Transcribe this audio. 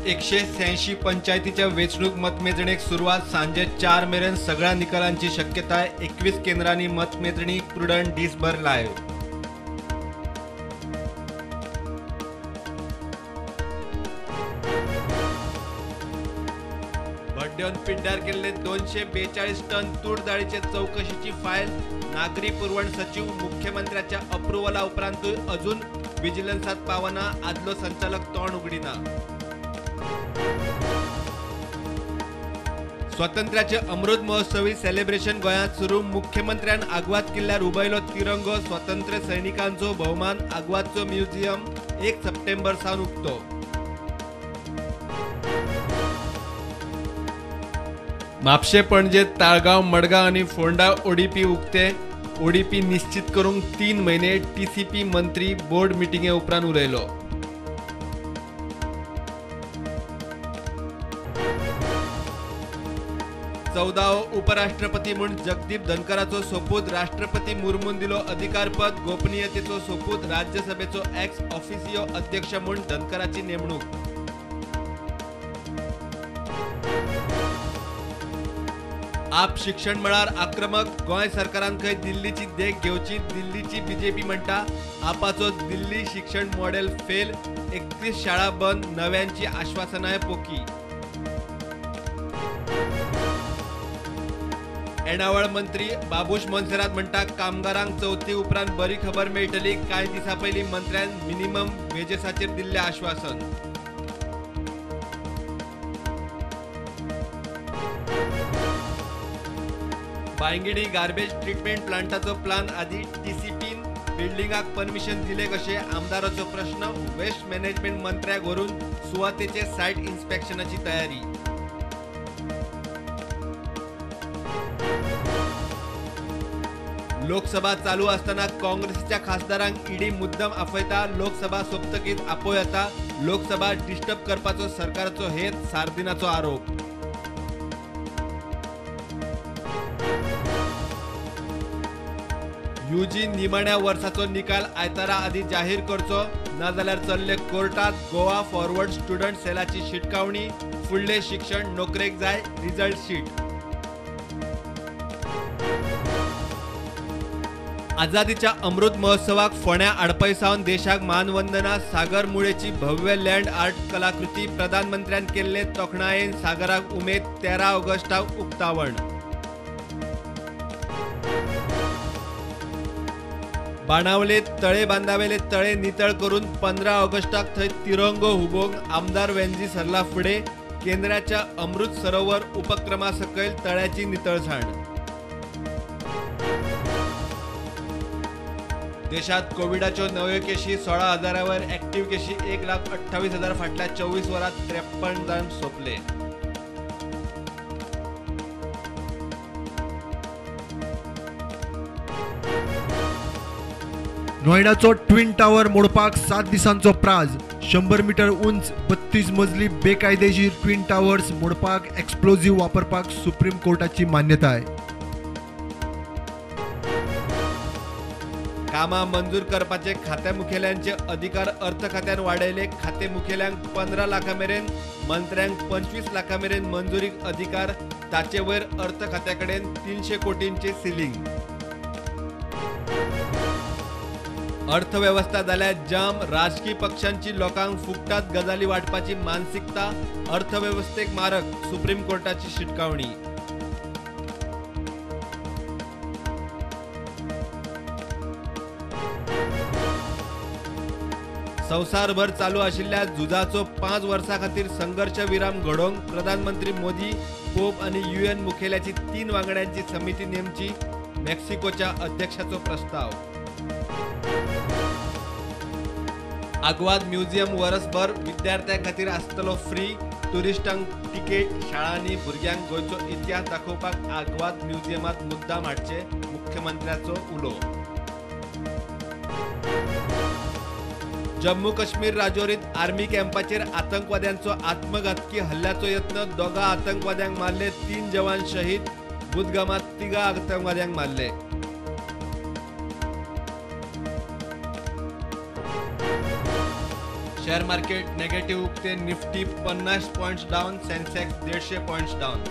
186 पंचायतीच्या वेचणूक मतमेजणीक सुरुवात सांजे 4 मेरेन सगळ्या निकालांची शक्यताय। 21 केंद्रांनी मतमेजणी प्रुडंट दिसभर लाईव्ह। भड्ड्यान पिड्ड्यार केल्ले 242 टन तूर डाळीचे चौकशीची फायल नागरी पुरवण सचिव मुख्यमंत्र्याच्या अप्रुव्हला उपरांतूय अजून विजिलन्सात पावना। आदलो संचालक तोंड उगडिना। स्वातंत्र्याचे अमृत महोत्सवी सेलिब्रेशन गोंयांत सुरू। मुख्यमंत्र्यान आग्वाद किल्ल्यार उबयलो तिरंगो। स्वातंत्र्य सैनिकांचो भोवमान आग्वादचो म्युझियम 1 सप्टेंबर सावन उक्तो। म्हापशे पणजे ताळगांव मडगांव आनी फोंडा ओडीपी उक्ते। ओडीपी निश्चित करूंक 3 महिने टीसीपी मंत्री बोर्ड मिटिंगे उपरांत उलयलो। चौदावो उपराष्ट्रपती म्हूण जगदीप धनकराचो सोपूत। राष्ट्रपती मुर्मून दिलो अधिकारपद। गोपनीयतेचो सोपूत। राज्यसभेचो एक्स ऑफिसियो अध्यक्ष म्हूण धनकराची नेमणूक। आप शिक्षण मळार आक्रमक। गोंय सरकारान खंय दिल्लीची देख घेवची। दिल्लीची बीजेपी म्हणटा आपाचो दिल्ली शिक्षण मॉडेल फेल। 31 शाळा बंद। नव्यांची आश्वासनाय पोकी। येणावळ मंत्री बाबूश मोन्सेरात म्हणटा कामगारांक चवथी उपरांत बरी खबर मेळटली। कांय दिसा पयलीं मंत्र्यान मिनिमम वेजेसाचेर दिल्लें आश्वासन। बांयगिणी गार्बेज ट्रीटमेंट प्लांटाचो प्लान आदी टीसीपीन बिल्डिंगाक परमिशन दिले कशे आमदाराचो प्रश्न। वेस्ट मॅनेजमेंट मंत्र्याक व्हरून सुवातेचे सायट इन्स्पेक्शनाची तयारी। लोकसभा चालू असताना काँग्रेसच्या खासदारांक ईडी मुद्दम आफयता। लोकसभा सोंपतकीच आपोय येता। लोकसभा डिस्टर्ब करपाचो सरकाराचो हेत। सार्दिनाचो आरोप। यूजी निमाण्या वर्साचो निकाल आयतारा आदी जाहीर करचो नाजाल्यार चल्ले कोर्टात। गोवा फॉरवर्ड स्टुडंट सेलाची शिटकावणी। फुडले शिक्षण नोकरेक जाय रिजल्ट शीट। आझादीच्या अमृत महोत्सवाक फोंड्या आडपयसावन देशाक मानवंदना। सागर मुळेची भव्य लँड आर्ट कलाकृती। प्रधानमंत्र्यान केल्ले तोखणायेन सागराक उमेद। 13 ऑगस्टाक उक्तावण। बाणावले तळे बांदावेले तळे नितळ करून 15 ऑगस्टाक थंय तिरंगो हुबोवंक आमदार वेंजी सरला फुडें। केंद्राच्या अमृत सरोवर उपक्रमा सकयल तळ्याची नितळसाण। देशात कोविडाच्यो नव्यो केशी 16,000 ॲक्टिव्ह केशी 1,28,000 फाटल्या 24 वरांत 53 जाण सोंपले। नोएडाचो ट्विन टावर मोडपाक 7 दिसांचो प्राझ। 100 मीटर उंच 32 मजली बेकायदेशीर ट्विन टावर्स मोडपाक एक्सप्लोजिव्ह वापरपाक सुप्रीम कोर्टाची मान्यताय। कामां मंजूर करपाचे खाते मुखेल्यांचे अधिकार अर्थ खात्यान वाडयले। खाते मुखेल्यांक 15 लाखां मेरेन मंत्र्यांक 25 लाखां मेरेन मंजुरीक अधिकार। ताचे वयर अर्थ खात्या कडेन 300 कोटींचे सिलींग। अर्थव्यवस्था जाल्यार जाम। राजकीय पक्षांची लोकांक फुकटात गजाली वाटपाची मानसिकता अर्थव्यवस्थेक मारक। सुप्रीम कोर्टाची शिटकावणी। संवसारभर चालू आशिल्ल्या झुजाचो 5 वर्सां खातीर संघर्श विराम घडोवंक प्रधानमंत्री मोदी पोप आनी यूएन मुखेल्याची 3 वांगड्यांची समिती नेमची। मेक्सिकोच्या अध्यक्षाचो प्रस्ताव। आग्वाद म्युझियम वर्सभर विद्यार्थ्यां खातीर आसतलो फ्री। टुरिस्टांक तिकेट। शाळांनी भुरग्यांक गोंयचो इतिहास दाखोवपाक आग्वाद म्युझियमांत मुद्दाम हाडचे मुख्यमंत्र्याचो उलो। जम्मू काश्मीर राजौरीत आर्मी कॅम्पाचेर आतंकवाद्यांचो आत्मघातकी हल्ल्याचो यत्न। 2 आतंकवाद्यांक मारले। 3 जवान शहीद। बुदगामात 3 आतंकवाद्यांक मारले। शेअर मार्केट नेगेटिव्ह उगते. Nifty 50 points down, Sensex 150 points down.